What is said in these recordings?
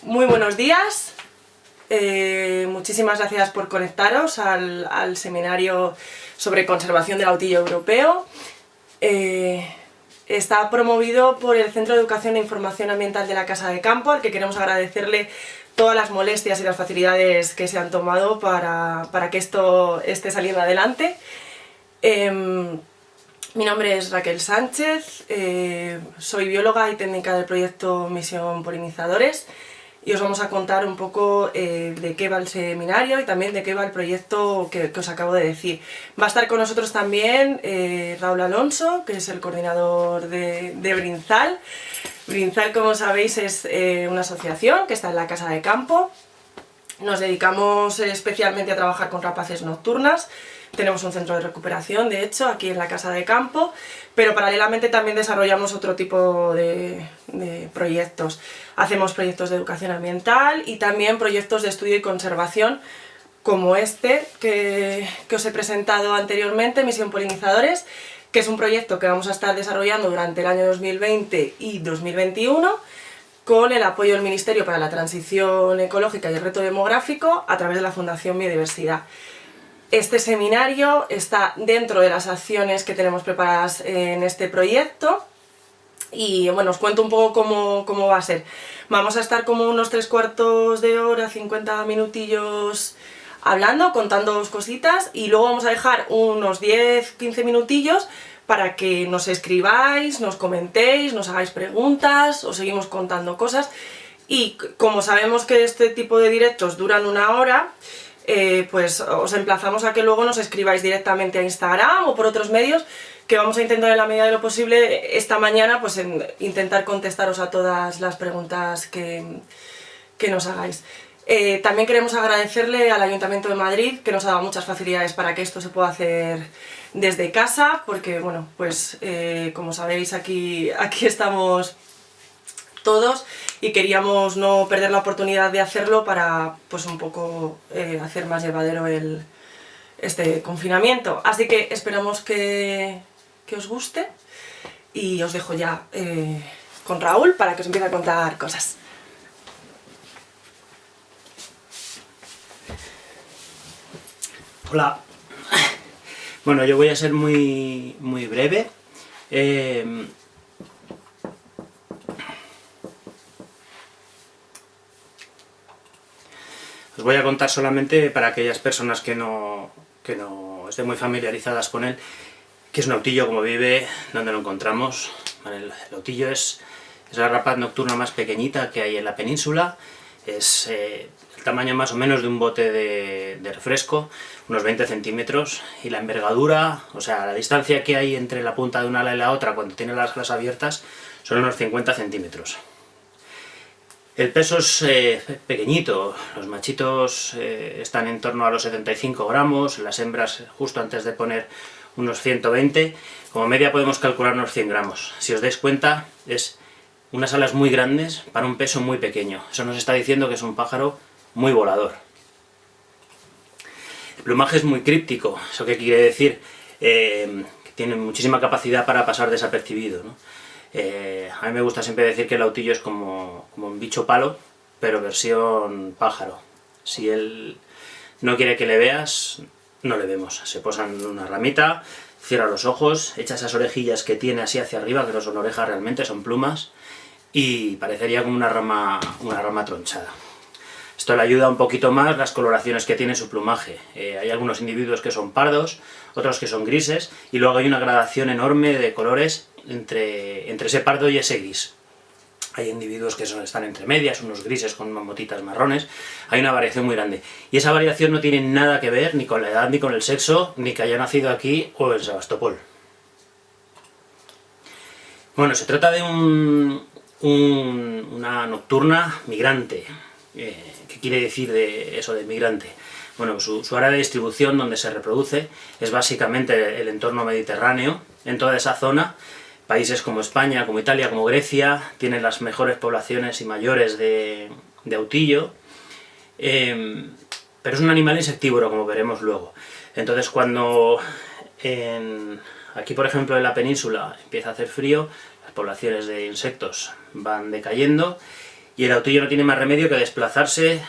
Muy buenos días, muchísimas gracias por conectaros al seminario sobre conservación del autillo europeo. Está promovido por el Centro de Educación e Información Ambiental de la Casa de Campo, al que queremos agradecerle todas las molestias y las facilidades que se han tomado para que esto esté saliendo adelante. Mi nombre es Raquel Sánchez, soy bióloga y técnica del proyecto Misión Polinizadores y os vamos a contar un poco de qué va el seminario y también de qué va el proyecto que os acabo de decir. Va a estar con nosotros también Raúl Alonso, que es el coordinador de Brinzal. Brinzal, como sabéis, es una asociación que está en la Casa de Campo. Nos dedicamos especialmente a trabajar con rapaces nocturnas. Tenemos un centro de recuperación, de hecho, aquí en la Casa de Campo, pero paralelamente también desarrollamos otro tipo de proyectos. Hacemos proyectos de educación ambiental y también proyectos de estudio y conservación, como este que os he presentado anteriormente, Misión Polinizadores, que es un proyecto que vamos a estar desarrollando durante el año 2020 y 2021, con el apoyo del Ministerio para la Transición Ecológica y el Reto Demográfico a través de la Fundación Biodiversidad. Este seminario está dentro de las acciones que tenemos preparadas en este proyecto y bueno, os cuento un poco cómo va a ser. Vamos a estar como unos 3/4 de hora, 50 minutillos hablando, contándoos cositas y luego vamos a dejar unos 10-15 minutillos para que nos escribáis, nos comentéis, nos hagáis preguntas, os seguimos contando cosas y como sabemos que este tipo de directos duran una hora, pues os emplazamos a que luego nos escribáis directamente a Instagram o por otros medios, que vamos a intentar en la medida de lo posible esta mañana pues intentar contestaros a todas las preguntas que nos hagáis. También queremos agradecerle al Ayuntamiento de Madrid, que nos ha dado muchas facilidades para que esto se pueda hacer desde casa, porque bueno, pues como sabéis aquí estamos todos y queríamos no perder la oportunidad de hacerlo para pues un poco hacer más llevadero este confinamiento. Así que esperamos que os guste y os dejo ya con Raúl para que os empiece a contar cosas. Hola. Bueno, yo voy a ser muy breve. Os voy a contar solamente para aquellas personas que no estén muy familiarizadas con él, qué es un autillo, cómo vive, dónde lo encontramos. Vale, el autillo es la rapaz nocturna más pequeñita que hay en la península. Es el tamaño más o menos de un bote de refresco, unos 20 centímetros, y la envergadura, o sea, la distancia que hay entre la punta de una ala y la otra cuando tiene las alas abiertas, son unos 50 centímetros. El peso es pequeñito, los machitos están en torno a los 75 gramos, las hembras justo antes de poner unos 120, como media podemos calcular unos 100 gramos. Si os dais cuenta, es unas alas muy grandes para un peso muy pequeño. Eso nos está diciendo que es un pájaro muy volador. El plumaje es muy críptico, ¿eso qué quiere decir? Que tiene muchísima capacidad para pasar desapercibido, ¿no? A mí me gusta siempre decir que el autillo es como un bicho palo, pero versión pájaro. Si él no quiere que le veas, no le vemos. Se posa en una ramita, cierra los ojos, echa esas orejillas que tiene así hacia arriba, que no son orejas realmente, son plumas, y parecería como una rama tronchada. Esto le ayuda un poquito más las coloraciones que tiene su plumaje. Hay algunos individuos que son pardos, otros que son grises, y luego hay una gradación enorme de colores entre ese pardo y ese gris. Hay individuos que están entre medias, unos grises con unas motitas marrones, hay una variación muy grande. Y esa variación no tiene nada que ver ni con la edad, ni con el sexo, ni que haya nacido aquí o en Sebastopol. Bueno, se trata de una nocturna migrante. ¿Qué quiere decir de eso de migrante? Bueno, su área de distribución donde se reproduce es básicamente el entorno mediterráneo. En toda esa zona, países como España, como Italia, como Grecia, tienen las mejores poblaciones y mayores de autillo, pero es un animal insectívoro, como veremos luego. Entonces cuando aquí por ejemplo en la península empieza a hacer frío, las poblaciones de insectos van decayendo y el autillo no tiene más remedio que desplazarse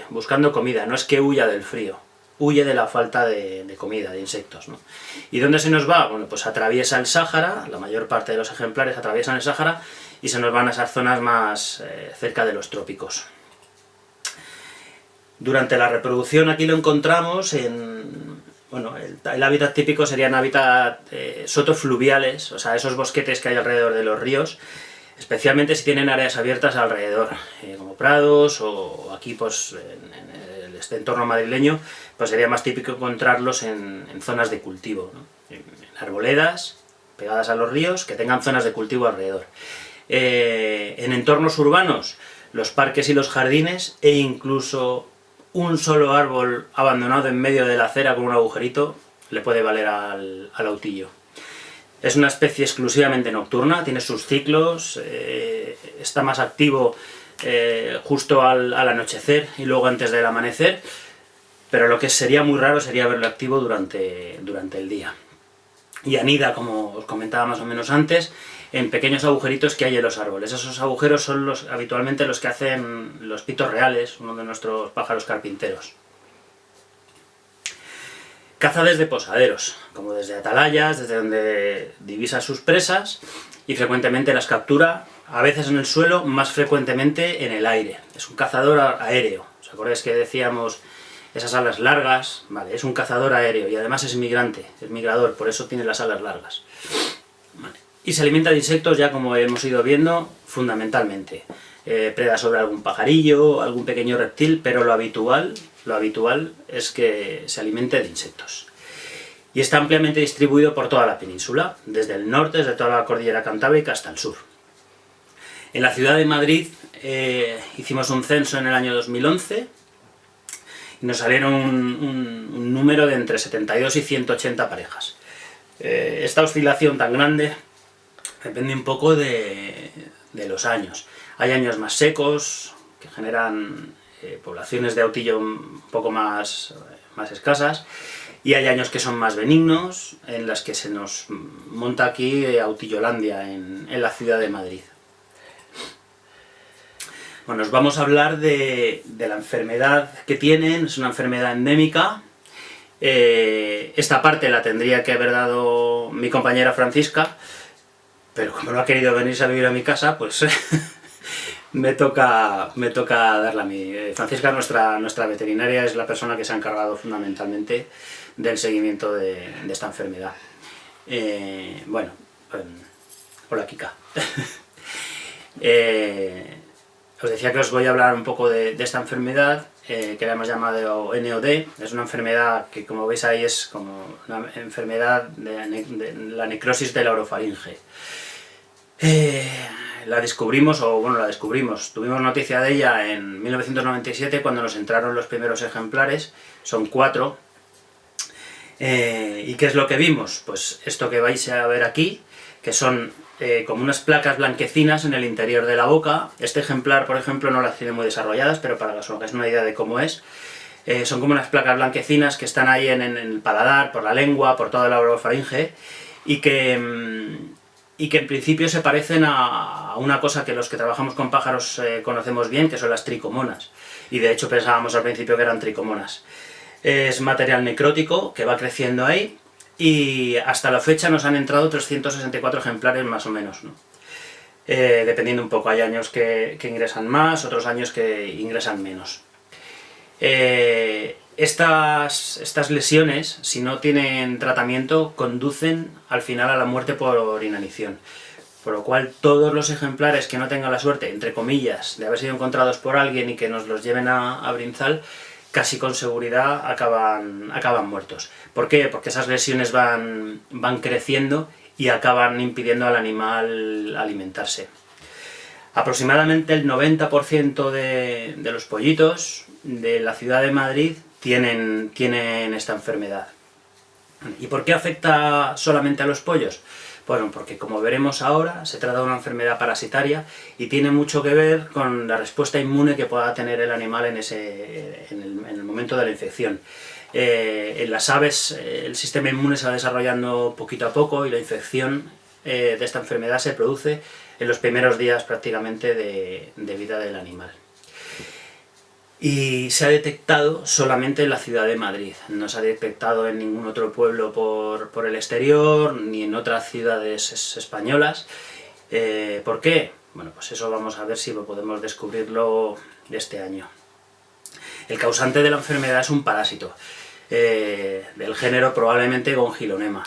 buscando comida. No es que huya del frío, huye de la falta de comida, de insectos, ¿no? ¿Y dónde se nos va? Bueno, pues atraviesa el Sáhara, la mayor parte de los ejemplares atraviesan el Sáhara y se nos van a esas zonas más cerca de los trópicos. Durante la reproducción aquí lo encontramos en... Bueno, el hábitat típico serían hábitat sotofluviales, o sea, esos bosquetes que hay alrededor de los ríos, especialmente si tienen áreas abiertas alrededor, como prados o aquí pues en este entorno madrileño, pues sería más típico encontrarlos en zonas de cultivo, ¿no? En arboledas pegadas a los ríos que tengan zonas de cultivo alrededor. En entornos urbanos, los parques y los jardines e incluso un solo árbol abandonado en medio de la acera con un agujerito le puede valer al autillo. Es una especie exclusivamente nocturna, tiene sus ciclos, está más activo justo al anochecer y luego antes del amanecer, pero lo que sería muy raro sería verlo activo durante el día. Y anida, como os comentaba más o menos antes, en pequeños agujeritos que hay en los árboles. Esos agujeros son habitualmente los que hacen los pitos reales, uno de nuestros pájaros carpinteros. Caza desde posaderos, como desde atalayas, desde donde divisa sus presas, y frecuentemente las captura, a veces en el suelo, más frecuentemente en el aire. Es un cazador aéreo. ¿Os acordáis que decíamos esas alas largas? Vale, es un cazador aéreo y además es migrante, es migrador, por eso tiene las alas largas. Vale. Y se alimenta de insectos, ya como hemos ido viendo, fundamentalmente. Preda sobre algún pajarillo, algún pequeño reptil, pero lo habitual es que se alimente de insectos. Y está ampliamente distribuido por toda la península, desde el norte, desde toda la cordillera cantábrica hasta el sur. En la ciudad de Madrid hicimos un censo en el año 2011 y nos salieron un número de entre 72 y 180 parejas. Esta oscilación tan grande depende un poco de los años. Hay años más secos, que generan poblaciones de autillo un poco más escasas, y hay años que son más benignos, en las que se nos monta aquí Autillolandia, en la ciudad de Madrid. Bueno, os vamos a hablar de la enfermedad que tienen. Es una enfermedad endémica. Esta parte la tendría que haber dado mi compañera Francisca, pero como no ha querido venirse a vivir a mi casa, pues me toca darla a mí. Francisca, nuestra veterinaria, es la persona que se ha encargado fundamentalmente del seguimiento de esta enfermedad. Bueno, hola Kika. Os decía que os voy a hablar un poco de esta enfermedad, que la hemos llamado NOD. Es una enfermedad que, como veis ahí, es como una enfermedad de la necrosis de la orofaringe. La descubrimos, tuvimos noticia de ella en 1997 cuando nos entraron los primeros ejemplares, son 4. ¿Y qué es lo que vimos? Pues esto que vais a ver aquí, que son como unas placas blanquecinas en el interior de la boca. Este ejemplar, por ejemplo, no las tiene muy desarrolladas, pero para que os hagáis una idea de cómo es, son como unas placas blanquecinas que están ahí en el paladar, por la lengua, por toda la orofaringe, y que en principio se parecen a una cosa que los que trabajamos con pájaros conocemos bien, que son las tricomonas, y de hecho pensábamos al principio que eran tricomonas. Es material necrótico que va creciendo ahí, y hasta la fecha nos han entrado 364 ejemplares más o menos, ¿no? Dependiendo un poco, hay años que ingresan más, otros años que ingresan menos. Estas lesiones, si no tienen tratamiento, conducen al final a la muerte por inanición. Por lo cual, todos los ejemplares que no tengan la suerte, entre comillas, de haber sido encontrados por alguien y que nos los lleven a Brinzal, casi con seguridad acaban muertos. ¿Por qué? Porque esas lesiones van creciendo y acaban impidiendo al animal alimentarse. Aproximadamente el 90% de los pollitos de la ciudad de Madrid tienen esta enfermedad. ¿Y por qué afecta solamente a los pollos? Bueno, porque como veremos ahora, se trata de una enfermedad parasitaria y tiene mucho que ver con la respuesta inmune que pueda tener el animal en el momento de la infección. En las aves el sistema inmune se va desarrollando poquito a poco y la infección de esta enfermedad se produce en los primeros días prácticamente de vida del animal. Y se ha detectado solamente en la ciudad de Madrid, no se ha detectado en ningún otro pueblo por el exterior, ni en otras ciudades españolas. ¿Por qué? Bueno, pues eso vamos a ver si podemos descubrirlo este año. El causante de la enfermedad es un parásito, del género probablemente Gongilonema.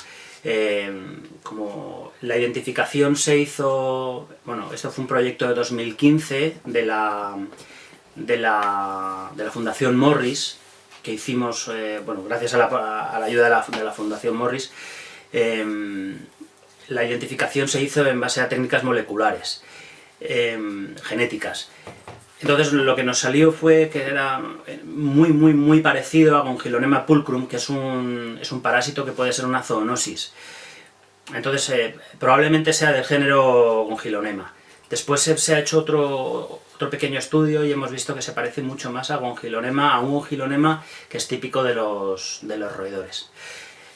Como la identificación se hizo, bueno, esto fue un proyecto de 2015 de la Fundación Morris, que hicimos, bueno, gracias a la ayuda de la Fundación Morris, la identificación se hizo en base a técnicas moleculares, genéticas. Entonces lo que nos salió fue que era muy parecido a Gongilonema pulchrum, que es un parásito que puede ser una zoonosis. Entonces probablemente sea del género Gongilonema. Después se ha hecho otro pequeño estudio y hemos visto que se parece mucho más a un Gongilonema que es típico de los roedores.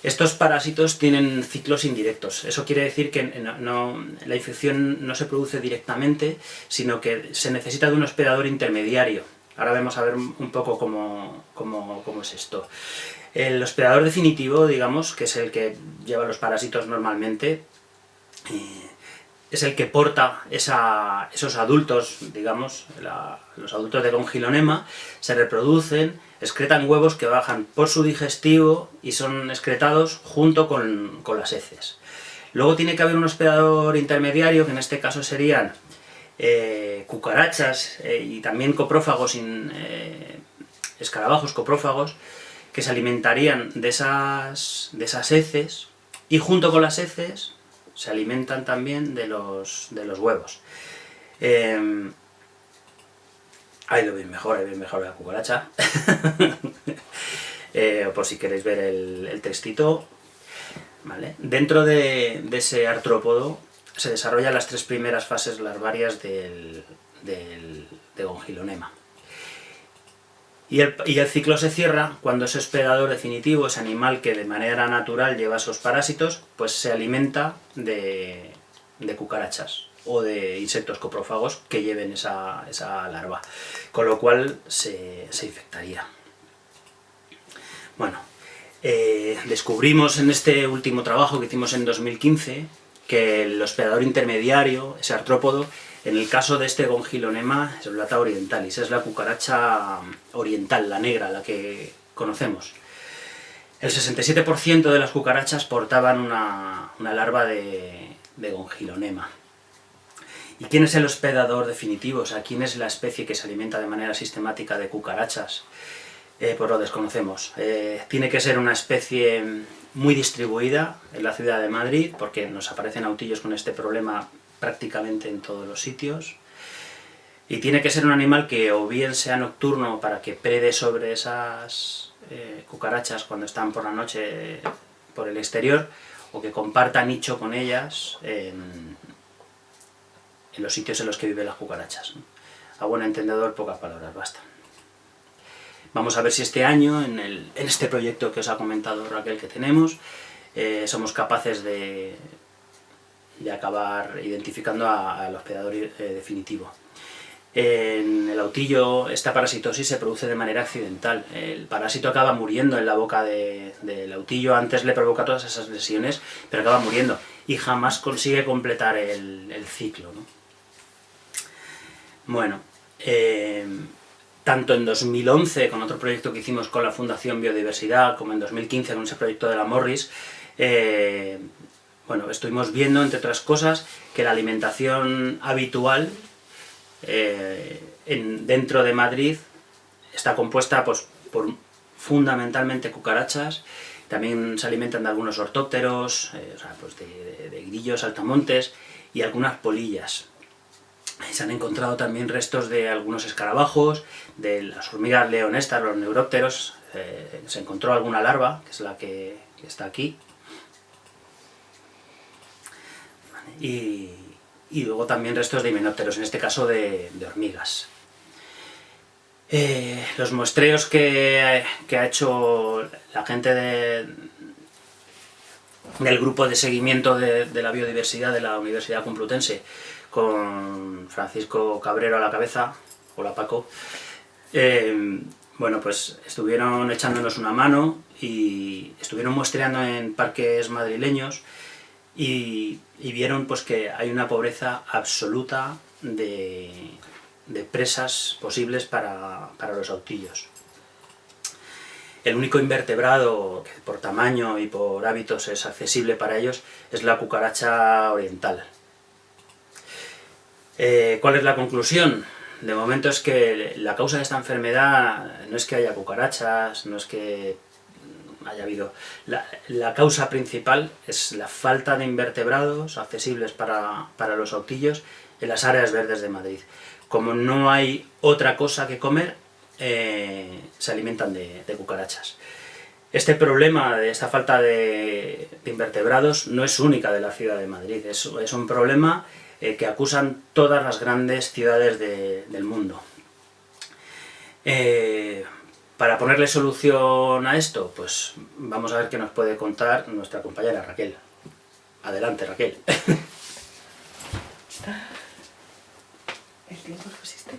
Estos parásitos tienen ciclos indirectos, eso quiere decir que la infección no se produce directamente, sino que se necesita de un hospedador intermediario. Ahora vamos a ver un poco cómo es esto. El hospedador definitivo, digamos, que es el que lleva los parásitos normalmente, es el que porta esos adultos, digamos, los adultos de Gongilonema, se reproducen, excretan huevos que bajan por su digestivo y son excretados junto con las heces. Luego tiene que haber un hospedador intermediario, que en este caso serían cucarachas y también coprófagos, escarabajos coprófagos, que se alimentarían de esas heces, y junto con las heces se alimentan también de los huevos. Ahí lo veis mejor la cucaracha. Por si queréis ver el textito. ¿Vale? Dentro de ese artrópodo se desarrollan las 3 primeras fases larvarias de Gongilonema. Y el ciclo se cierra cuando ese hospedador definitivo, ese animal que de manera natural lleva esos parásitos, pues se alimenta de cucarachas o de insectos coprófagos que lleven esa larva, con lo cual se infectaría. Bueno, descubrimos en este último trabajo que hicimos en 2015 que el hospedador intermediario, ese artrópodo, en el caso de este Gongilonema es Blata orientalis, es la cucaracha oriental, la negra, la que conocemos. El 67% de las cucarachas portaban una larva de Gongilonema. ¿Y quién es el hospedador definitivo? O sea, ¿quién es la especie que se alimenta de manera sistemática de cucarachas? Pues lo desconocemos. Tiene que ser una especie muy distribuida en la ciudad de Madrid, porque nos aparecen autillos con este problema prácticamente en todos los sitios. Y tiene que ser un animal que o bien sea nocturno para que prede sobre esas cucarachas cuando están por la noche por el exterior, o que comparta nicho con ellas en los sitios en los que viven las cucarachas. A buen entendedor, pocas palabras bastan. Vamos a ver si este año, en este proyecto que os ha comentado Raquel que tenemos, somos capaces de acabar identificando al hospedador definitivo. En el autillo esta parasitosis se produce de manera accidental. El parásito acaba muriendo en la boca del autillo, antes le provoca todas esas lesiones, pero acaba muriendo y jamás consigue completar el ciclo, ¿no? Bueno, tanto en 2011 con otro proyecto que hicimos con la Fundación Biodiversidad, como en 2015 con ese proyecto de la Morris, bueno, estuvimos viendo, entre otras cosas, que la alimentación habitual dentro de Madrid está compuesta pues, por fundamentalmente cucarachas. También se alimentan de algunos ortópteros, o sea, pues de grillos, saltamontes y algunas polillas. Se han encontrado también restos de algunos escarabajos, de las hormigas leonestas, los neurópteros. Se encontró alguna larva, que es la que está aquí. Y luego también restos de himenópteros, en este caso de hormigas. Los muestreos que ha hecho la gente del grupo de seguimiento de la biodiversidad de la Universidad Complutense, con Francisco Cabrero a la cabeza. Hola Paco. Bueno, pues estuvieron echándonos una mano y estuvieron muestreando en parques madrileños y vieron pues que hay una pobreza absoluta de presas posibles para los autillos. El único invertebrado que por tamaño y por hábitos es accesible para ellos es la cucaracha oriental. ¿Cuál es la conclusión? De momento es que la causa de esta enfermedad no es que haya cucarachas, no es que haya habido... La causa principal es la falta de invertebrados accesibles para los autillos en las áreas verdes de Madrid. Como no hay otra cosa que comer, se alimentan de cucarachas. Este problema de esta falta de invertebrados no es única de la ciudad de Madrid, es un problema que acusan todas las grandes ciudades del mundo. Para ponerle solución a esto, pues vamos a ver qué nos puede contar nuestra compañera Raquel. Adelante, Raquel. ¿El tiempo pusiste?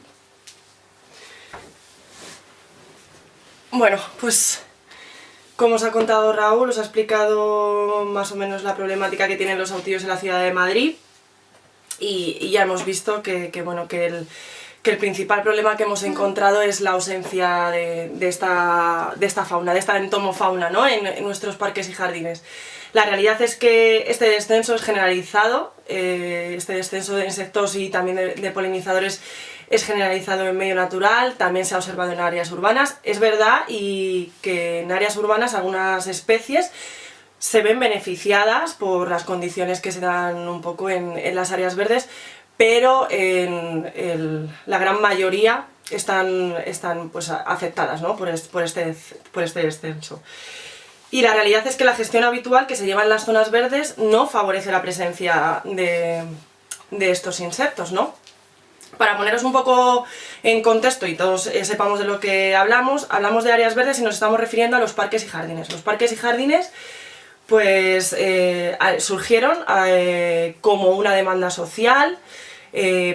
Bueno, pues como os ha contado Raúl, os ha explicado más o menos la problemática que tienen los autillos en la ciudad de Madrid y ya hemos visto que el principal problema que hemos encontrado es la ausencia de esta fauna, de esta entomofauna, ¿no? en nuestros parques y jardines. La realidad es que este descenso es generalizado, este descenso de insectos y también de polinizadores es generalizado en medio natural, también se ha observado en áreas urbanas. Es verdad y que en áreas urbanas algunas especies se ven beneficiadas por las condiciones que se dan un poco en las áreas verdes, pero la gran mayoría están pues, afectadas, ¿no? por este descenso. Y la realidad es que la gestión habitual que se lleva en las zonas verdes no favorece la presencia de estos insectos, ¿no? Para poneros un poco en contexto y todos sepamos de lo que hablamos de áreas verdes y nos estamos refiriendo a los parques y jardines. Los parques y jardines pues surgieron como una demanda social,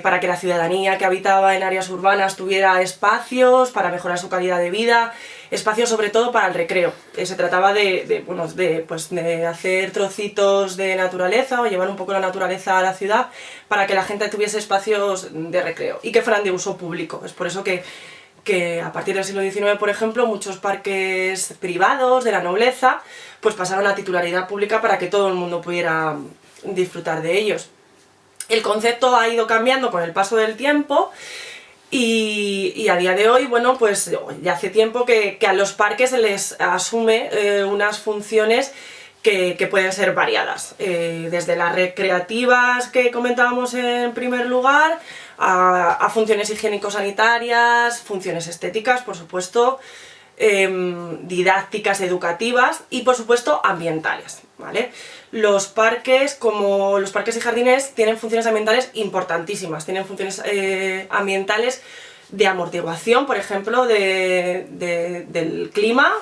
para que la ciudadanía que habitaba en áreas urbanas tuviera espacios para mejorar su calidad de vida, espacios sobre todo para el recreo. Se trataba de hacer trocitos de naturaleza o llevar un poco la naturaleza a la ciudad para que la gente tuviese espacios de recreo y que fueran de uso público. Es por eso que a partir del siglo XIX, por ejemplo, muchos parques privados de la nobleza pues pasaron a titularidad pública para que todo el mundo pudiera disfrutar de ellos. El concepto ha ido cambiando con el paso del tiempo y a día de hoy, bueno, pues ya hace tiempo que a los parques se les asume unas funciones que pueden ser variadas, desde las recreativas que comentábamos en primer lugar, a funciones higiénico-sanitarias, funciones estéticas, por supuesto, didácticas, educativas y por supuesto ambientales, ¿vale? Los parques, como los parques y jardines, tienen funciones ambientales importantísimas, tienen funciones ambientales de amortiguación, por ejemplo, del clima,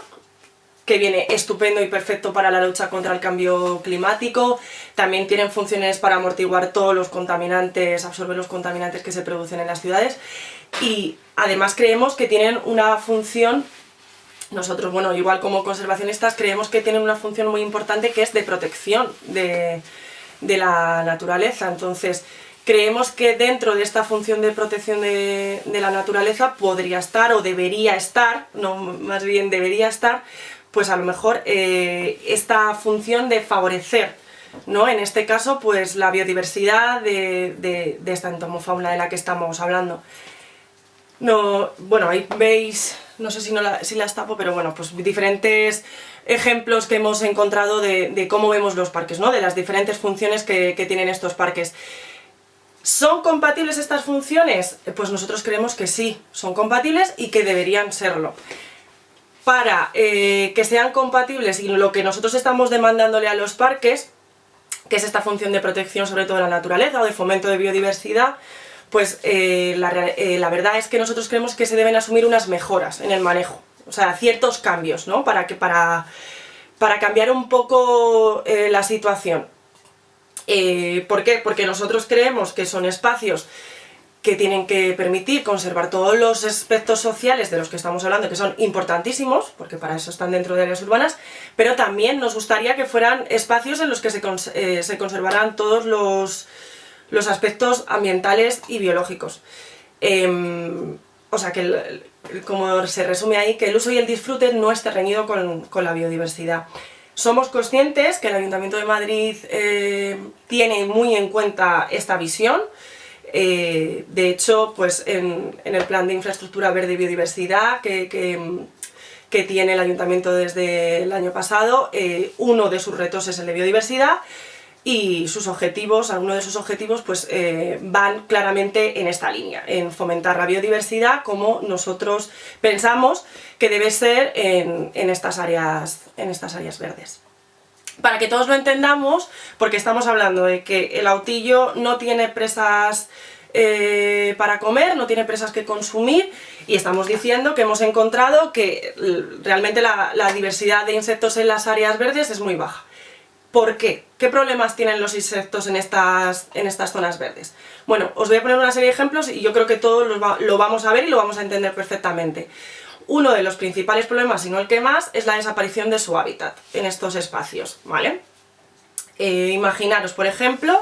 que viene estupendo y perfecto para la lucha contra el cambio climático. También tienen funciones para amortiguar todos los contaminantes, absorber los contaminantes que se producen en las ciudades y además creemos que tienen una función. Nosotros, bueno, igual como conservacionistas, creemos que tienen una función muy importante que es de protección de la naturaleza. Entonces, creemos que dentro de esta función de protección de la naturaleza podría estar, o debería estar, no, más bien debería estar, pues a lo mejor esta función de favorecer, ¿no? En este caso, pues la biodiversidad de esta entomofauna de la que estamos hablando. No, bueno, ahí veis, no sé si las tapo, pero bueno, pues diferentes ejemplos que hemos encontrado de cómo vemos los parques, ¿no? De las diferentes funciones que tienen estos parques. ¿Son compatibles estas funciones? Pues nosotros creemos que sí, son compatibles y que deberían serlo. Para que sean compatibles y lo que nosotros estamos demandándole a los parques, que es esta función de protección sobre todo de la naturaleza o de fomento de biodiversidad, pues la verdad es que nosotros creemos que se deben asumir unas mejoras en el manejo, o sea, ciertos cambios, ¿no? Para para cambiar un poco la situación. ¿Por qué? Porque nosotros creemos que son espacios que tienen que permitir conservar todos los aspectos sociales de los que estamos hablando, que son importantísimos, porque para eso están dentro de áreas urbanas, pero también nos gustaría que fueran espacios en los que se conservaran todos los aspectos ambientales y biológicos. O sea, que como se resume ahí, que el uso y el disfrute no esté reñido con la biodiversidad. Somos conscientes que el Ayuntamiento de Madrid tiene muy en cuenta esta visión. De hecho, pues en el plan de infraestructura verde y biodiversidad que tiene el Ayuntamiento desde el año pasado, uno de sus retos es el de biodiversidad, y sus objetivos, algunos de sus objetivos, pues van claramente en esta línea, en fomentar la biodiversidad como nosotros pensamos que debe ser en estas áreas verdes. Para que todos lo entendamos, porque estamos hablando de que el Autillo no tiene presas para comer, no tiene presas que consumir, y estamos diciendo que hemos encontrado que realmente la diversidad de insectos en las áreas verdes es muy baja. ¿Por qué? ¿Qué problemas tienen los insectos en estas zonas verdes? Bueno, os voy a poner una serie de ejemplos y yo creo que todos lo vamos a ver y lo vamos a entender perfectamente. Uno de los principales problemas, si no el que más, es la desaparición de su hábitat en estos espacios, ¿vale? Imaginaros, por ejemplo,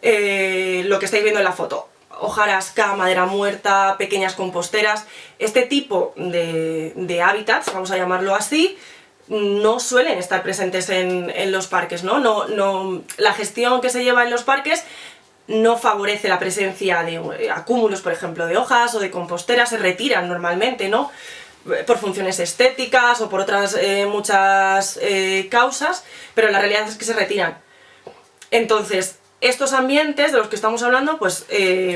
lo que estáis viendo en la foto. Hojarasca, madera muerta, pequeñas composteras. Este tipo de hábitats, vamos a llamarlo así, no suelen estar presentes en los parques, ¿no? La gestión que se lleva en los parques no favorece la presencia de acúmulos, por ejemplo, de hojas o de composteras, se retiran normalmente, ¿no? Por funciones estéticas o por otras muchas causas, pero la realidad es que se retiran. Entonces, estos ambientes de los que estamos hablando, pues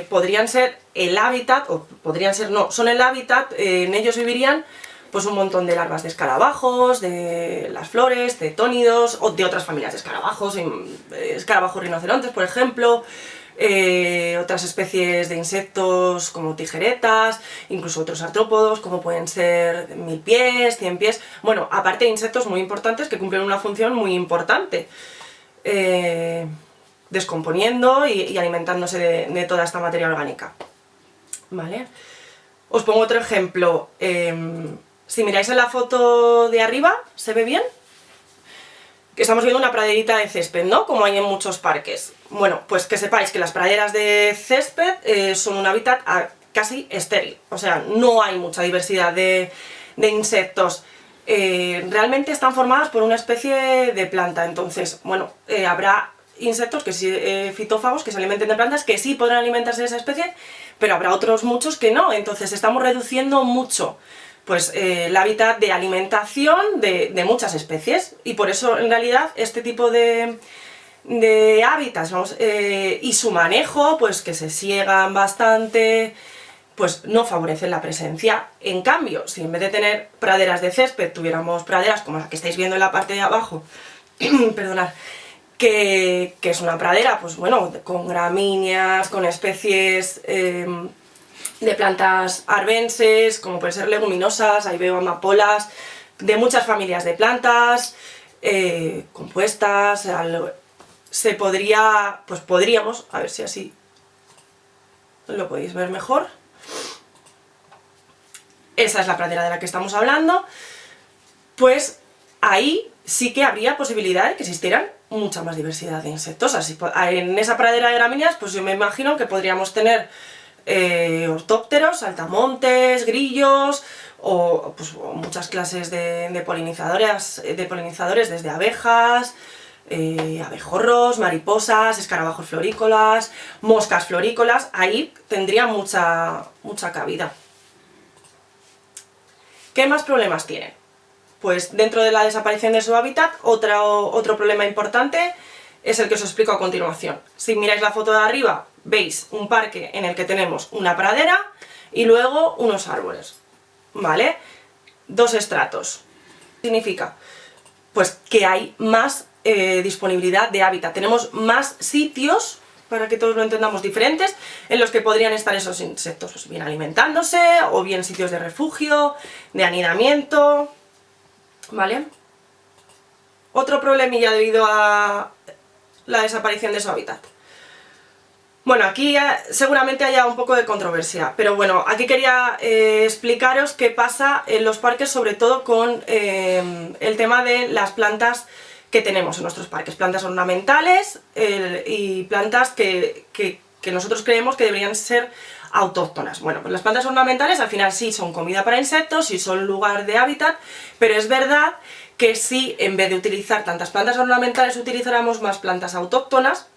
podrían ser el hábitat, o podrían ser, no, son el hábitat, en ellos vivirían pues un montón de larvas de escarabajos, de las flores, de tónidos, o de otras familias de escarabajos, escarabajos rinocerontes, por ejemplo, otras especies de insectos como tijeretas, incluso otros artrópodos como pueden ser 1000 pies, 100 pies, bueno, aparte de insectos muy importantes que cumplen una función muy importante, descomponiendo y alimentándose de toda esta materia orgánica, ¿vale? Os pongo otro ejemplo. Si miráis en la foto de arriba, ¿se ve bien? Que estamos viendo una praderita de césped, ¿no? Como hay en muchos parques. Bueno, pues que sepáis que las praderas de césped son un hábitat casi estéril. O sea, no hay mucha diversidad de insectos. Realmente están formadas por una especie de planta. Entonces, bueno, habrá insectos que sí, fitófagos, que se alimenten de plantas, que sí podrán alimentarse de esa especie, pero habrá otros muchos que no. Entonces estamos reduciendo mucho pues el hábitat de alimentación de muchas especies, y por eso en realidad este tipo de hábitats, y su manejo, pues que se siegan bastante, pues no favorecen la presencia. En cambio, si en vez de tener praderas de césped tuviéramos praderas como la que estáis viendo en la parte de abajo, perdonad, que es una pradera, pues bueno, con gramíneas, con especies de plantas arbenses, como pueden ser leguminosas, ahí veo amapolas, de muchas familias de plantas, compuestas, se podría, pues podríamos, a ver si así lo podéis ver mejor. Esa es la pradera de la que estamos hablando, pues ahí sí que habría posibilidad de que existieran mucha más diversidad de insectos. Así, en esa pradera de gramíneas, pues yo me imagino que podríamos tener ortópteros, saltamontes, grillos, o muchas clases de polinizadores, desde abejas, abejorros, mariposas, escarabajos florícolas, moscas florícolas. Ahí tendría mucha cabida. ¿Qué más problemas tienen? Pues dentro de la desaparición de su hábitat, otro problema importante es el que os explico a continuación. Si miráis la foto de arriba, veis un parque en el que tenemos una pradera y luego unos árboles, ¿vale? Dos estratos. ¿Qué significa? Pues que hay más disponibilidad de hábitat, tenemos más sitios, para que todos lo entendamos, diferentes, en los que podrían estar esos insectos, pues bien alimentándose, o bien sitios de refugio, de anidamiento, ¿vale? otro problemilla debido a la desaparición de su hábitat. Bueno, aquí seguramente haya un poco de controversia, pero bueno, aquí quería explicaros qué pasa en los parques, sobre todo con el tema de las plantas que tenemos en nuestros parques, plantas ornamentales y plantas que nosotros creemos que deberían ser autóctonas. Bueno, pues las plantas ornamentales al final sí son comida para insectos, sí son lugar de hábitat, pero es verdad que si en vez de utilizar tantas plantas ornamentales utilizáramos más plantas autóctonas,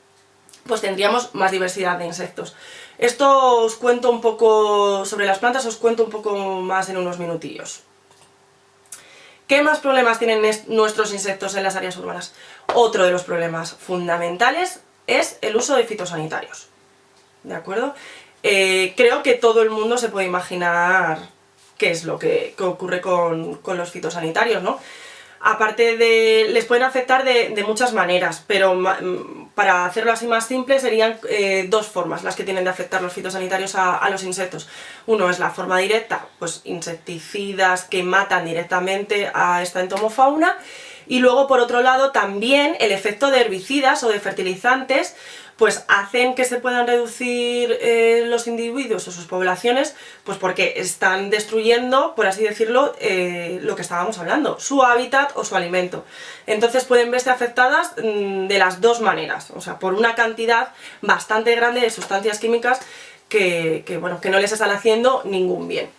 pues tendríamos más diversidad de insectos. Esto os cuento un poco sobre las plantas, os cuento un poco más en unos minutillos. ¿Qué más problemas tienen nuestros insectos en las áreas urbanas? Otro de los problemas fundamentales es el uso de fitosanitarios. ¿De acuerdo? Creo que todo el mundo se puede imaginar qué es lo que ocurre con los fitosanitarios, ¿no? Aparte les pueden afectar de muchas maneras, pero para hacerlo así más simple serían dos formas las que tienen de afectar los fitosanitarios a los insectos. Uno es la forma directa, pues insecticidas que matan directamente a esta entomofauna, y luego por otro lado también el efecto de herbicidas o de fertilizantes pues hacen que se puedan reducir los individuos o sus poblaciones, pues porque están destruyendo, por así decirlo, lo que estábamos hablando, su hábitat o su alimento. Entonces pueden verse afectadas de las dos maneras, o sea, por una cantidad bastante grande de sustancias químicas que no les están haciendo ningún bien.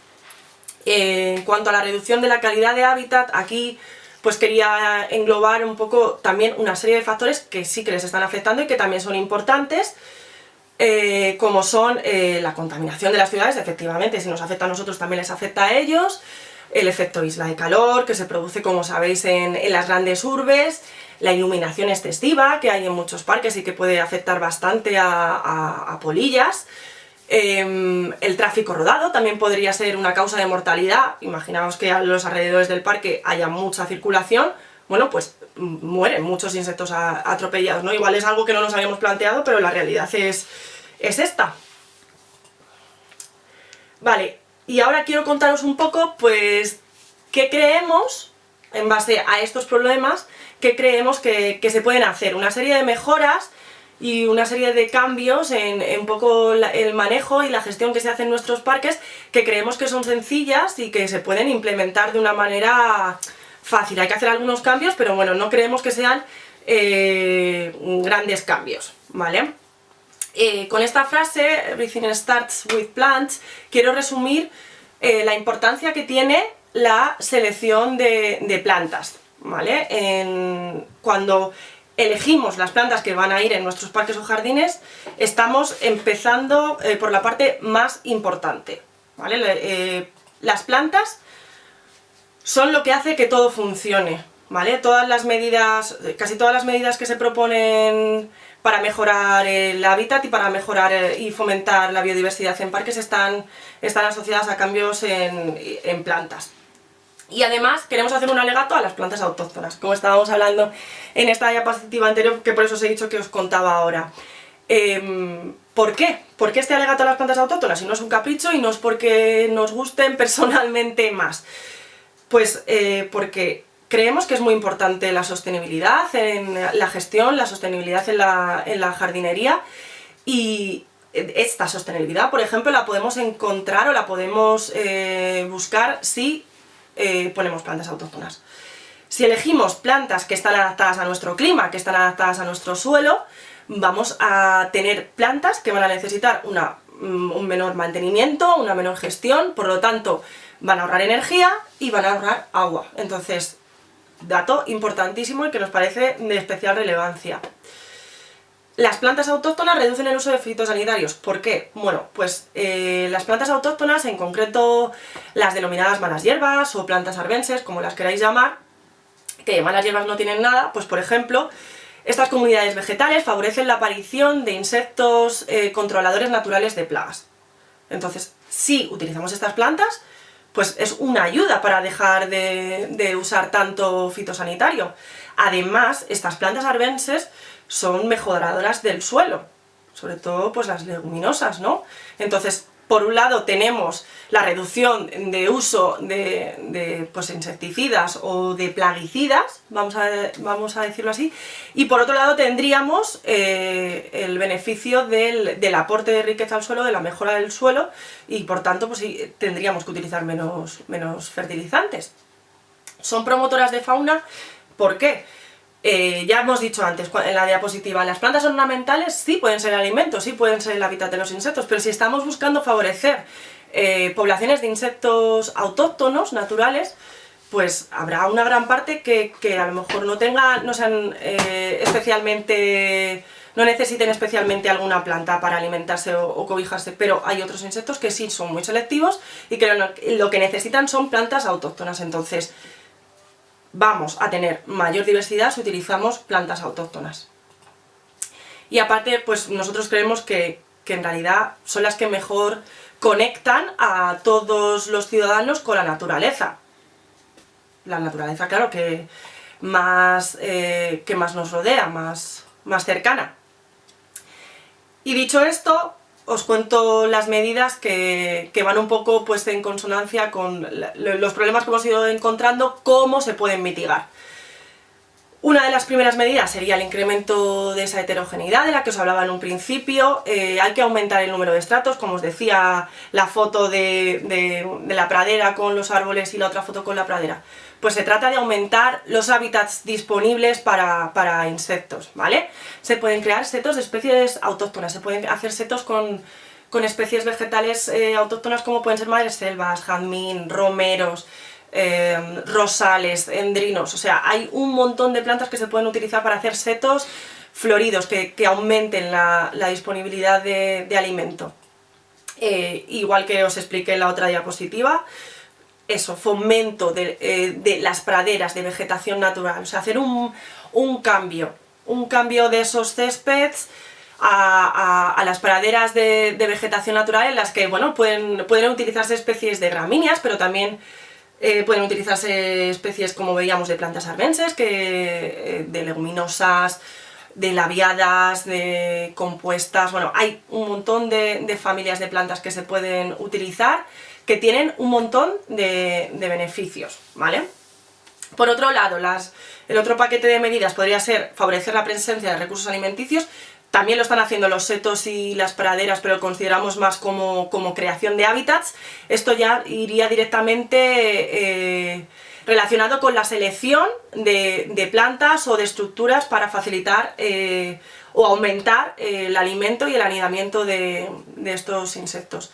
En cuanto a la reducción de la calidad de hábitat, aquí pues quería englobar un poco también una serie de factores que sí que les están afectando y que también son importantes, como son la contaminación de las ciudades. Efectivamente, si nos afecta a nosotros también les afecta a ellos, el efecto isla de calor que se produce, como sabéis, en las grandes urbes, la iluminación excesiva que hay en muchos parques y que puede afectar bastante a polillas. El tráfico rodado también podría ser una causa de mortalidad. Imaginaos que a los alrededores del parque haya mucha circulación, bueno, pues mueren muchos insectos atropellados, ¿no? Igual es algo que no nos habíamos planteado, pero la realidad es esta. Vale, y ahora quiero contaros un poco, pues, qué creemos, en base a estos problemas, qué creemos que se pueden hacer. Una serie de mejoras y una serie de cambios en un poco el manejo y la gestión que se hace en nuestros parques, que creemos que son sencillas y que se pueden implementar de una manera fácil. Hay que hacer algunos cambios, pero bueno, no creemos que sean grandes cambios, ¿vale? Con esta frase, Everything starts with plants, quiero resumir la importancia que tiene la selección de plantas, ¿vale? Cuando elegimos las plantas que van a ir en nuestros parques o jardines, estamos empezando por la parte más importante, ¿vale? Las plantas son lo que hace que todo funcione, ¿vale? Casi todas las medidas que se proponen para mejorar el hábitat y para mejorar y fomentar la biodiversidad en parques están asociadas a cambios en plantas. Y además queremos hacer un alegato a las plantas autóctonas, como estábamos hablando en esta diapositiva anterior, que por eso os he dicho que os contaba ahora. ¿Por qué? ¿Por qué este alegato a las plantas autóctonas? Y no es un capricho y no es porque nos gusten personalmente más. Pues porque creemos que es muy importante la sostenibilidad en la gestión, la sostenibilidad en la jardinería, y esta sostenibilidad, por ejemplo, la podemos encontrar o la podemos buscar si ponemos plantas autóctonas. Si elegimos plantas que están adaptadas a nuestro clima, que están adaptadas a nuestro suelo, vamos a tener plantas que van a necesitar un menor mantenimiento, una menor gestión, por lo tanto van a ahorrar energía y van a ahorrar agua. Entonces, dato importantísimo y que nos parece de especial relevancia. Las plantas autóctonas reducen el uso de fitosanitarios. ¿Por qué? Bueno, pues las plantas autóctonas, en concreto las denominadas malas hierbas o plantas arbenses, como las queráis llamar, que malas hierbas no tienen nada, pues por ejemplo, estas comunidades vegetales favorecen la aparición de insectos controladores naturales de plagas. Entonces, si utilizamos estas plantas, pues es una ayuda para dejar de usar tanto fitosanitario. Además, estas plantas arbenses son mejoradoras del suelo, sobre todo pues las leguminosas, ¿no? Entonces, por un lado tenemos la reducción de uso de pues, insecticidas o de plaguicidas, vamos a decirlo así, y por otro lado tendríamos el beneficio del aporte de riqueza al suelo, de la mejora del suelo, y por tanto pues, sí, tendríamos que utilizar menos fertilizantes. Son promotoras de fauna, ¿por qué? Ya hemos dicho antes en la diapositiva, las plantas ornamentales sí pueden ser alimentos, sí pueden ser el hábitat de los insectos, pero si estamos buscando favorecer poblaciones de insectos autóctonos, naturales, pues habrá una gran parte que a lo mejor no sean especialmente, no necesiten especialmente alguna planta para alimentarse o cobijarse, pero hay otros insectos que sí son muy selectivos y que lo que necesitan son plantas autóctonas. Entonces vamos a tener mayor diversidad si utilizamos plantas autóctonas. Y aparte, pues nosotros creemos que en realidad son las que mejor conectan a todos los ciudadanos con la naturaleza. La naturaleza, claro, que más nos rodea, más cercana. Y dicho esto, os cuento las medidas que van un poco pues, en consonancia con los problemas que hemos ido encontrando, cómo se pueden mitigar. Una de las primeras medidas sería el incremento de esa heterogeneidad de la que os hablaba en un principio. Hay que aumentar el número de estratos, como os decía la foto de la pradera con los árboles y la otra foto con la pradera. Pues se trata de aumentar los hábitats disponibles para insectos, ¿vale? Se pueden crear setos de especies autóctonas, se pueden hacer setos con especies vegetales autóctonas como pueden ser madreselvas, jazmín, romeros, rosales, endrinos. O sea, hay un montón de plantas que se pueden utilizar para hacer setos floridos que aumenten la disponibilidad de alimento. Igual que os expliqué en la otra diapositiva, eso, fomento de las praderas de vegetación natural, o sea, hacer un cambio de esos céspedes a las praderas de vegetación natural, en las que, bueno, pueden utilizarse especies de gramíneas, pero también pueden utilizarse especies, como veíamos, de plantas arbenses, de leguminosas, de labiadas, de compuestas. Bueno, hay un montón de familias de plantas que se pueden utilizar, que tienen un montón de beneficios, ¿vale? Por otro lado, el otro paquete de medidas podría ser favorecer la presencia de recursos alimenticios. También lo están haciendo los setos y las praderas, pero lo consideramos más como creación de hábitats. Esto ya iría directamente relacionado con la selección de plantas o de estructuras para facilitar o aumentar el alimento y el anidamiento de estos insectos.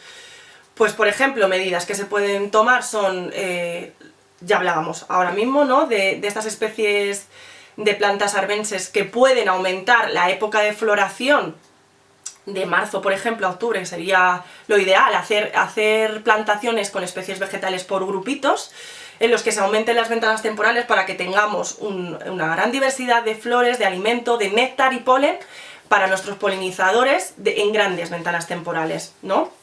Pues, por ejemplo, medidas que se pueden tomar son, ya hablábamos ahora mismo, ¿no?, de estas especies de plantas arbenses que pueden aumentar la época de floración de marzo, por ejemplo, a octubre, sería lo ideal, hacer plantaciones con especies vegetales por grupitos, en los que se aumenten las ventanas temporales para que tengamos una gran diversidad de flores, de alimento, de néctar y polen para nuestros polinizadores en grandes ventanas temporales, ¿no?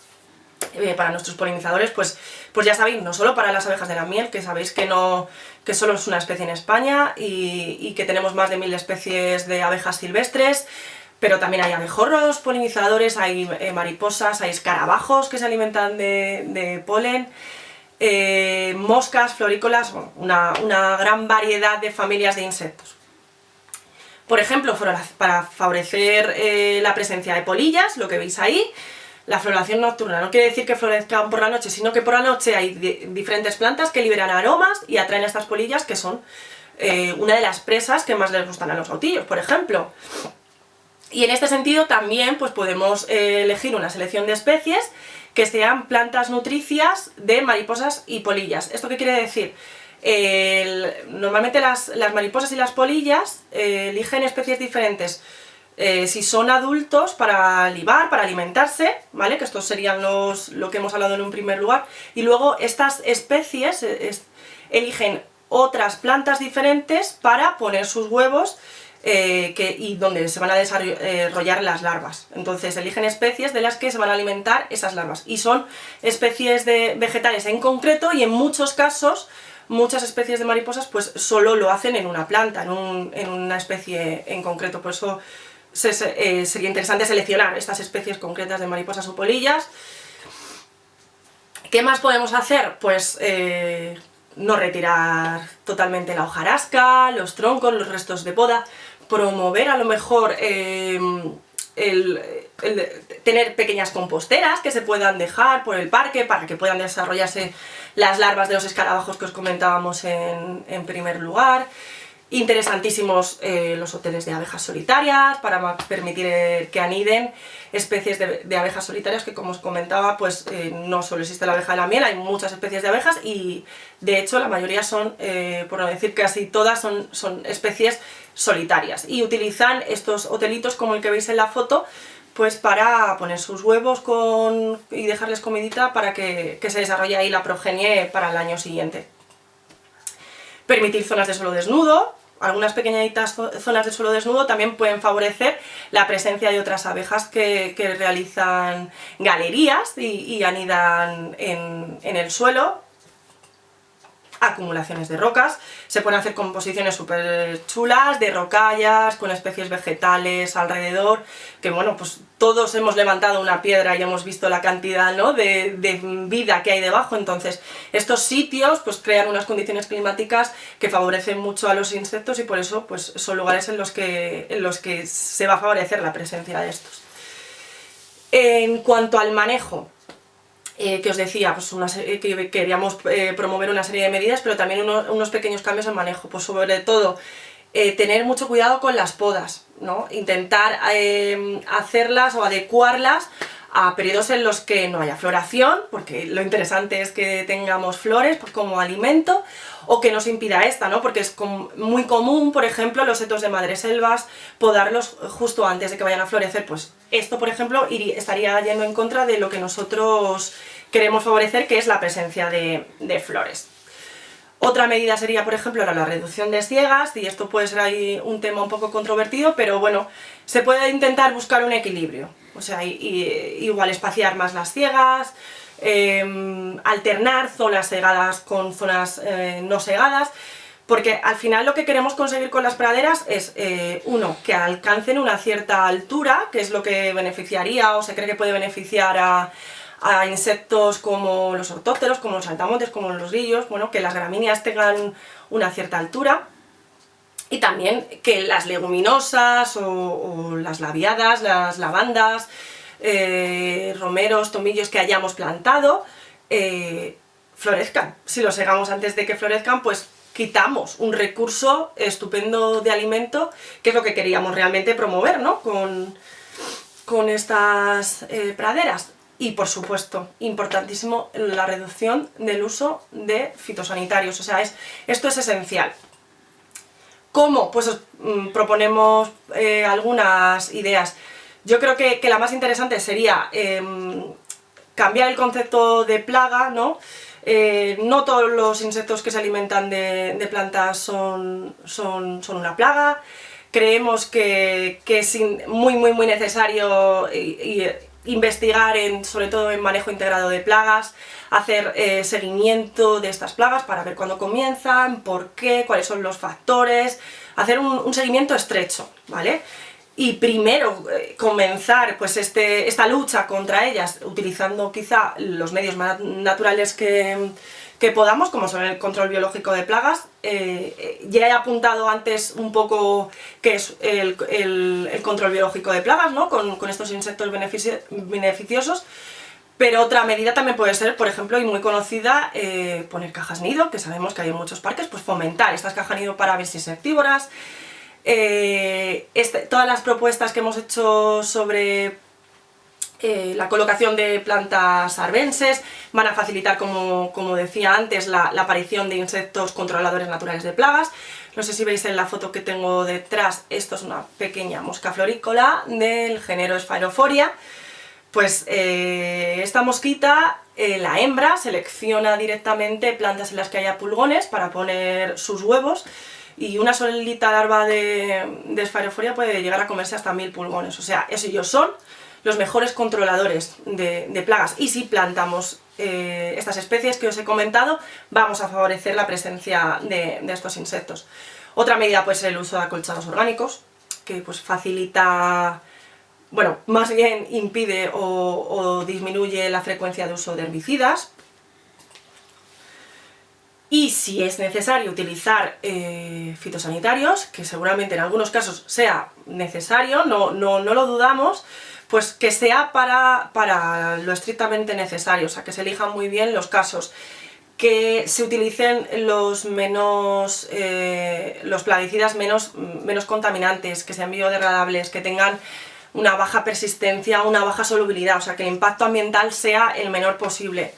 Para nuestros polinizadores, pues ya sabéis, no solo para las abejas de la miel, que sabéis que solo es una especie en España y que tenemos más de 1000 especies de abejas silvestres, pero también hay abejorros polinizadores, hay mariposas, hay escarabajos que se alimentan de polen, moscas, florícolas, bueno, una gran variedad de familias de insectos. Por ejemplo, para favorecer la presencia de polillas, lo que veis ahí, la floración nocturna no quiere decir que florezcan por la noche, sino que por la noche hay diferentes plantas que liberan aromas y atraen a estas polillas, que son una de las presas que más les gustan a los gautillos, por ejemplo. Y en este sentido también pues podemos elegir una selección de especies que sean plantas nutricias de mariposas y polillas. ¿Esto qué quiere decir? Normalmente las mariposas y las polillas eligen especies diferentes. Si son adultos para libar, para alimentarse, ¿vale? Que estos serían lo que hemos hablado en un primer lugar. Y luego estas especies eligen otras plantas diferentes para poner sus huevos y donde se van a desarrollar las larvas. Entonces eligen especies de las que se van a alimentar esas larvas. Y son especies de vegetales en concreto, y en muchos casos muchas especies de mariposas pues solo lo hacen en una planta, en una especie en concreto. Por eso sería interesante seleccionar estas especies concretas de mariposas o polillas. ¿Qué más podemos hacer? Pues no retirar totalmente la hojarasca, los troncos, los restos de poda, promover a lo mejor tener pequeñas composteras que se puedan dejar por el parque para que puedan desarrollarse las larvas de los escarabajos que os comentábamos en primer lugar. Interesantísimos los hoteles de abejas solitarias para permitir que aniden especies de abejas solitarias que, como os comentaba, pues no solo existe la abeja de la miel, hay muchas especies de abejas y de hecho la mayoría son, por no decir casi todas, son especies solitarias y utilizan estos hotelitos como el que veis en la foto pues para poner sus huevos y dejarles comidita para que se desarrolle ahí la progenie para el año siguiente. Permitir zonas de suelo desnudo. Algunas pequeñitas zonas de suelo desnudo también pueden favorecer la presencia de otras abejas que realizan galerías y anidan en el suelo. Acumulaciones de rocas, se pueden hacer composiciones súper chulas de rocallas con especies vegetales alrededor, que bueno, pues todos hemos levantado una piedra y hemos visto la cantidad, ¿no?, de vida que hay debajo. Entonces estos sitios pues crean unas condiciones climáticas que favorecen mucho a los insectos y por eso pues son lugares en los que se va a favorecer la presencia de estos. En cuanto al manejo, que os decía, pues que queríamos promover una serie de medidas, pero también unos pequeños cambios en manejo, pues sobre todo tener mucho cuidado con las podas, ¿no? Intentar hacerlas o adecuarlas a periodos en los que no haya floración, porque lo interesante es que tengamos flores pues, como alimento, o que nos impida esta, ¿no? Porque es muy común, por ejemplo, los setos de madreselvas, podarlos justo antes de que vayan a florecer. Pues esto, por ejemplo, estaría yendo en contra de lo que nosotros queremos favorecer, que es la presencia de flores. Otra medida sería, por ejemplo, la reducción de siegas, y esto puede ser ahí un tema un poco controvertido, pero bueno, se puede intentar buscar un equilibrio. O sea, igual espaciar más las siegas, alternar zonas segadas con zonas no segadas, porque al final lo que queremos conseguir con las praderas es, uno, que alcancen una cierta altura, que es lo que beneficiaría o se cree que puede beneficiar a insectos como los ortópteros, como los saltamontes, como los grillos, bueno, que las gramíneas tengan una cierta altura. Y también que las leguminosas o las labiadas, las lavandas, romeros, tomillos que hayamos plantado, florezcan. Si los segamos antes de que florezcan, pues quitamos un recurso estupendo de alimento, que es lo que queríamos realmente promover, ¿no?, con estas praderas. Y por supuesto, importantísimo, la reducción del uso de fitosanitarios. O sea, esto es esencial. ¿Cómo? Pues os proponemos algunas ideas. Yo creo que la más interesante sería cambiar el concepto de plaga, ¿no? No todos los insectos que se alimentan de plantas son una plaga. Creemos que es muy necesario investigar sobre todo en manejo integrado de plagas, hacer seguimiento de estas plagas para ver cuándo comienzan, por qué, cuáles son los factores, hacer un seguimiento estrecho, ¿vale? Y primero comenzar pues esta lucha contra ellas utilizando quizá los medios más naturales que podamos, como son el control biológico de plagas. Ya he apuntado antes un poco qué es el control biológico de plagas, ¿no?, con estos insectos beneficiosos, pero otra medida también puede ser, por ejemplo, y muy conocida, poner cajas nido, que sabemos que hay en muchos parques, pues fomentar estas cajas nido para aves insectívoras. Todas las propuestas que hemos hecho sobre la colocación de plantas arbenses van a facilitar, como decía antes, la aparición de insectos controladores naturales de plagas. No sé si veis en la foto que tengo detrás, esto es una pequeña mosca florícola del género Sphaerophoria. Pues esta mosquita, la hembra, selecciona directamente plantas en las que haya pulgones para poner sus huevos, y una solita larva de Sphaerophoria puede llegar a comerse hasta 1000 pulgones. O sea, ellos son los mejores controladores de plagas, y si plantamos estas especies que os he comentado, vamos a favorecer la presencia de estos insectos. Otra medida puede ser el uso de acolchados orgánicos, que pues facilita, bueno, más bien impide o disminuye la frecuencia de uso de herbicidas. Y si es necesario utilizar fitosanitarios, que seguramente en algunos casos sea necesario, no lo dudamos, pues que sea para lo estrictamente necesario, o sea, que se elijan muy bien los casos, que se utilicen los plaguicidas menos contaminantes, que sean biodegradables, que tengan una baja persistencia, una baja solubilidad, o sea, que el impacto ambiental sea el menor posible.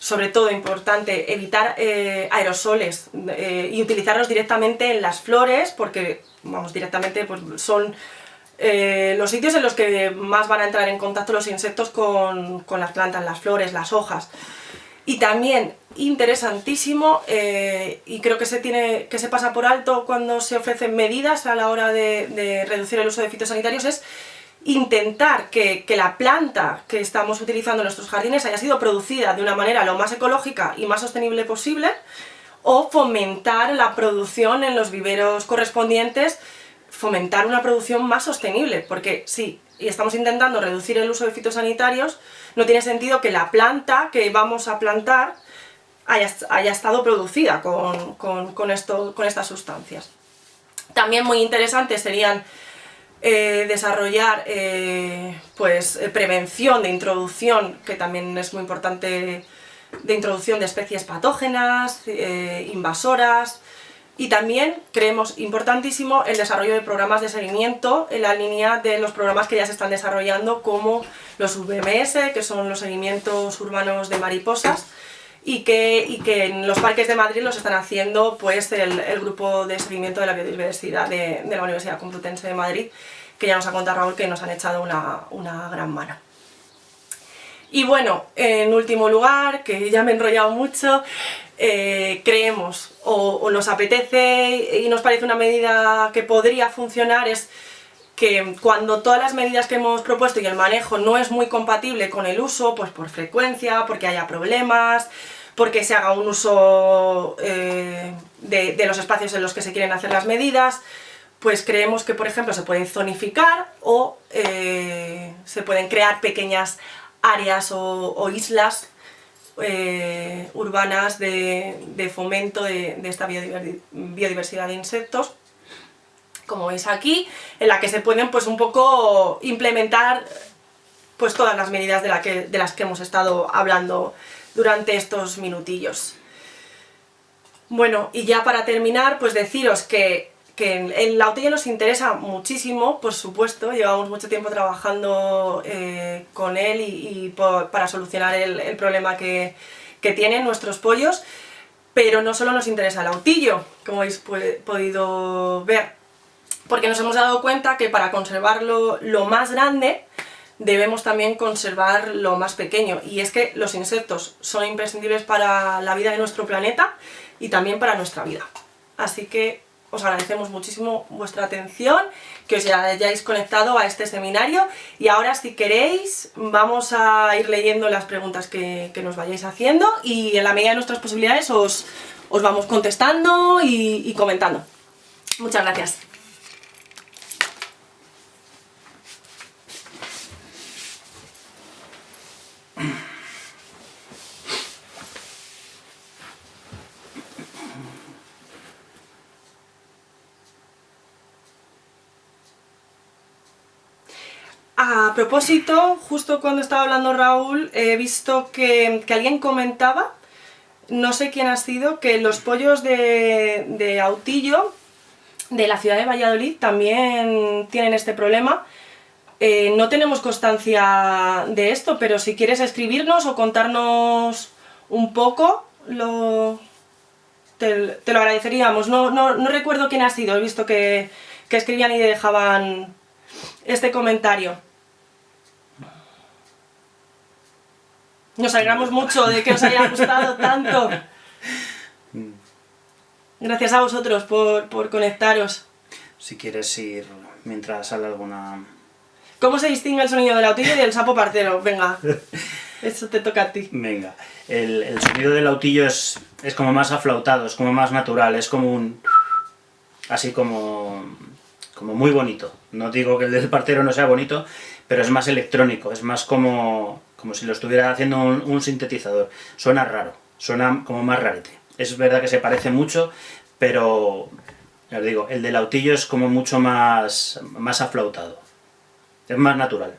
Sobre todo, importante, evitar aerosoles y utilizarlos directamente en las flores, porque, vamos, directamente pues, son los sitios en los que más van a entrar en contacto los insectos con las plantas, las flores, las hojas. Y también, interesantísimo, y creo que se pasa por alto cuando se ofrecen medidas a la hora de reducir el uso de fitosanitarios, es intentar que la planta que estamos utilizando en nuestros jardines haya sido producida de una manera lo más ecológica y más sostenible posible, o fomentar la producción en los viveros correspondientes, fomentar una producción más sostenible, porque sí, y estamos intentando reducir el uso de fitosanitarios, no tiene sentido que la planta que vamos a plantar haya estado producida con estas sustancias. También muy interesantes serían desarrollar prevención de introducción, que también es muy importante, de introducción de especies patógenas, invasoras, y también creemos importantísimo el desarrollo de programas de seguimiento en la línea de los programas que ya se están desarrollando, como los VMS, que son los seguimientos urbanos de mariposas, y que en los parques de Madrid los están haciendo pues el grupo de seguimiento de la biodiversidad de la Universidad Complutense de Madrid, que ya nos ha contado Raúl que nos han echado una gran mano. Y bueno, en último lugar, que ya me he enrollado mucho, creemos o nos apetece y nos parece una medida que podría funcionar, es que cuando todas las medidas que hemos propuesto y el manejo no es muy compatible con el uso, pues por frecuencia, porque haya problemas, porque se haga un uso de los espacios en los que se quieren hacer las medidas, pues creemos que, por ejemplo, se pueden zonificar o se pueden crear pequeñas áreas o islas urbanas de fomento de esta biodiversidad de insectos, como veis aquí, en la que se pueden pues un poco implementar pues todas las medidas de las que hemos estado hablando durante estos minutillos. Bueno, y ya para terminar, pues deciros que el autillo nos interesa muchísimo, por supuesto, llevamos mucho tiempo trabajando con él para solucionar el problema que tienen nuestros pollos, pero no solo nos interesa el autillo, como habéis podido ver, porque nos hemos dado cuenta que para conservarlo lo más grande debemos también conservar lo más pequeño, y es que los insectos son imprescindibles para la vida de nuestro planeta y también para nuestra vida. Así que os agradecemos muchísimo vuestra atención, que os hayáis conectado a este seminario, y ahora, si queréis, vamos a ir leyendo las preguntas que nos vayáis haciendo, y en la medida de nuestras posibilidades os vamos contestando y comentando. Muchas gracias. A propósito, justo cuando estaba hablando Raúl, he visto que alguien comentaba, no sé quién ha sido, que los pollos de autillo de la ciudad de Valladolid también tienen este problema. No tenemos constancia de esto, pero si quieres escribirnos o contarnos un poco, te lo agradeceríamos. No recuerdo quién ha sido, he visto que escribían y dejaban este comentario. Nos alegramos mucho de que os haya gustado tanto. Gracias a vosotros por conectaros. Si quieres ir mientras sale alguna... ¿Cómo se distingue el sonido del autillo y del sapo parcero? Venga, eso te toca a ti. Venga, el sonido del autillo es como más aflautado, es como más natural, es como un... así como muy bonito. No digo que el del partero no sea bonito, pero es más electrónico, es más como si lo estuviera haciendo un sintetizador. Suena raro, suena como más rarete. es verdad que se parece mucho, pero, ya os digo, el del Autillo es como mucho más aflautado, es más natural.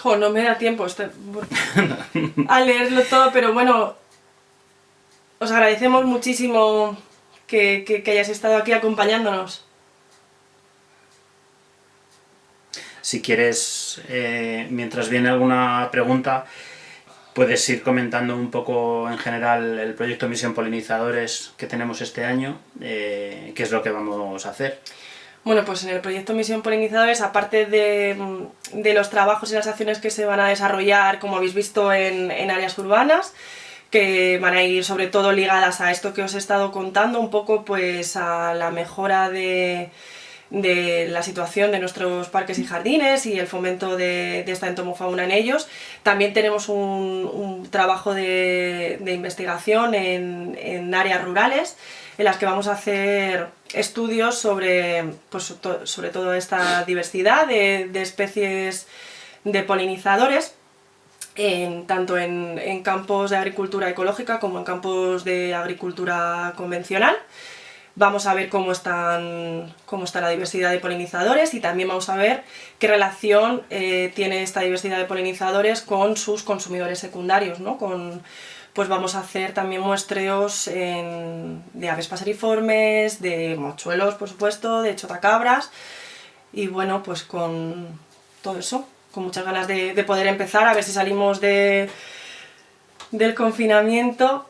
Jo, no me da tiempo a leerlo todo, pero bueno, os agradecemos muchísimo que hayáis estado aquí acompañándonos. Si quieres, mientras viene alguna pregunta, puedes ir comentando un poco en general el proyecto Misión Polinizadores que tenemos este año, qué es lo que vamos a hacer. Bueno, pues en el proyecto Misión Polinizadores, aparte de los trabajos y las acciones que se van a desarrollar, como habéis visto, en áreas urbanas, que van a ir sobre todo ligadas a esto que os he estado contando, un poco pues a la mejora de la situación de nuestros parques y jardines y el fomento de esta entomofauna en ellos. También tenemos un trabajo de investigación en áreas rurales, en las que vamos a hacer estudios sobre, pues, sobre toda esta diversidad de especies de polinizadores, tanto en campos de agricultura ecológica como en campos de agricultura convencional. Vamos a ver cómo está la diversidad de polinizadores y también vamos a ver qué relación tiene esta diversidad de polinizadores con sus consumidores secundarios, ¿no? Pues vamos a hacer también muestreos de aves paseriformes, de mochuelos, por supuesto, de chotacabras, y bueno, pues con todo eso, con muchas ganas de poder empezar, a ver si salimos del confinamiento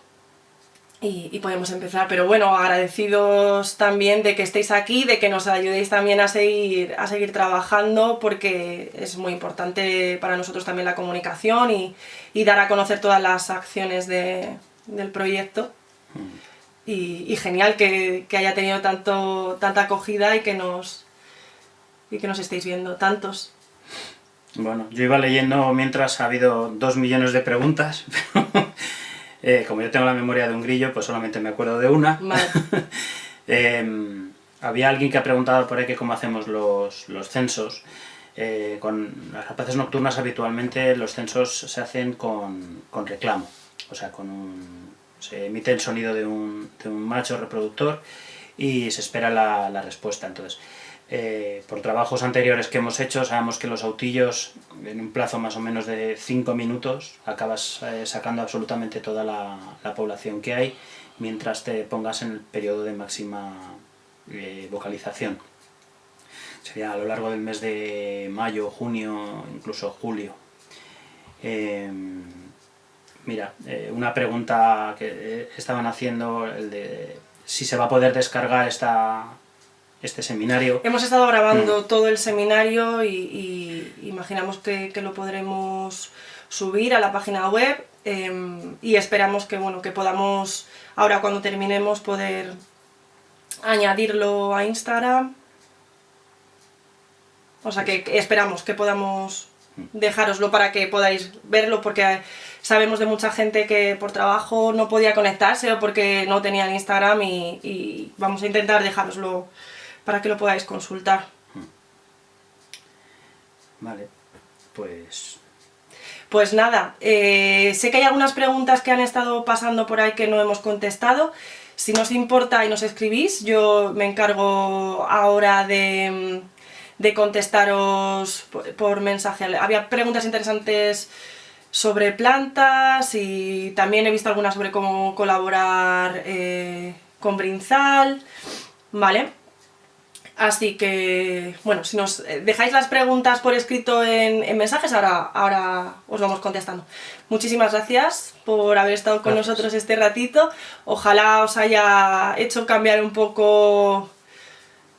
y podemos empezar. Pero bueno, agradecidos también de que estéis aquí, de que nos ayudéis también a seguir trabajando, porque es muy importante para nosotros también la comunicación y dar a conocer todas las acciones del proyecto. Y genial que haya tenido tanta acogida y que nos estéis viendo tantos. Bueno, yo iba leyendo mientras, ha habido 2 millones de preguntas, como yo tengo la memoria de un grillo, pues solamente me acuerdo de una. Vale. Había alguien que ha preguntado por ahí que cómo hacemos los censos. Con las rapaces nocturnas habitualmente los censos se hacen con reclamo, o sea, se emite el sonido de un macho reproductor y se espera la respuesta. Entonces, por trabajos anteriores que hemos hecho, sabemos que los autillos, en un plazo más o menos de 5 minutos, acabas sacando absolutamente toda la población que hay, mientras te pongas en el periodo de máxima vocalización. Sería a lo largo del mes de mayo, junio, incluso julio. Mira, una pregunta que estaban haciendo, el de si se va a poder descargar este seminario. Hemos estado grabando todo el seminario y imaginamos que lo podremos subir a la página web, y esperamos que podamos, ahora cuando terminemos, poder añadirlo a Instagram. O sea que esperamos que podamos dejároslo para que podáis verlo, porque sabemos de mucha gente que por trabajo no podía conectarse o porque no tenía el Instagram, y vamos a intentar dejároslo para que lo podáis consultar. Vale, pues... Pues nada, sé que hay algunas preguntas que han estado pasando por ahí que no hemos contestado. Si no os importa y nos escribís, yo me encargo ahora de contestaros por mensaje. Había preguntas interesantes sobre plantas y también he visto algunas sobre cómo colaborar con Brinzal, ¿vale? Así que, bueno, si nos dejáis las preguntas por escrito en mensajes, ahora os vamos contestando. Muchísimas gracias por haber estado con nosotros este ratito. Ojalá os haya hecho cambiar un poco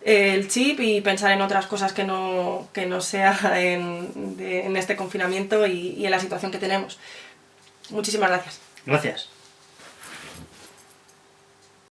el chip y pensar en otras cosas que no sea en este confinamiento y en la situación que tenemos. Muchísimas gracias. Gracias.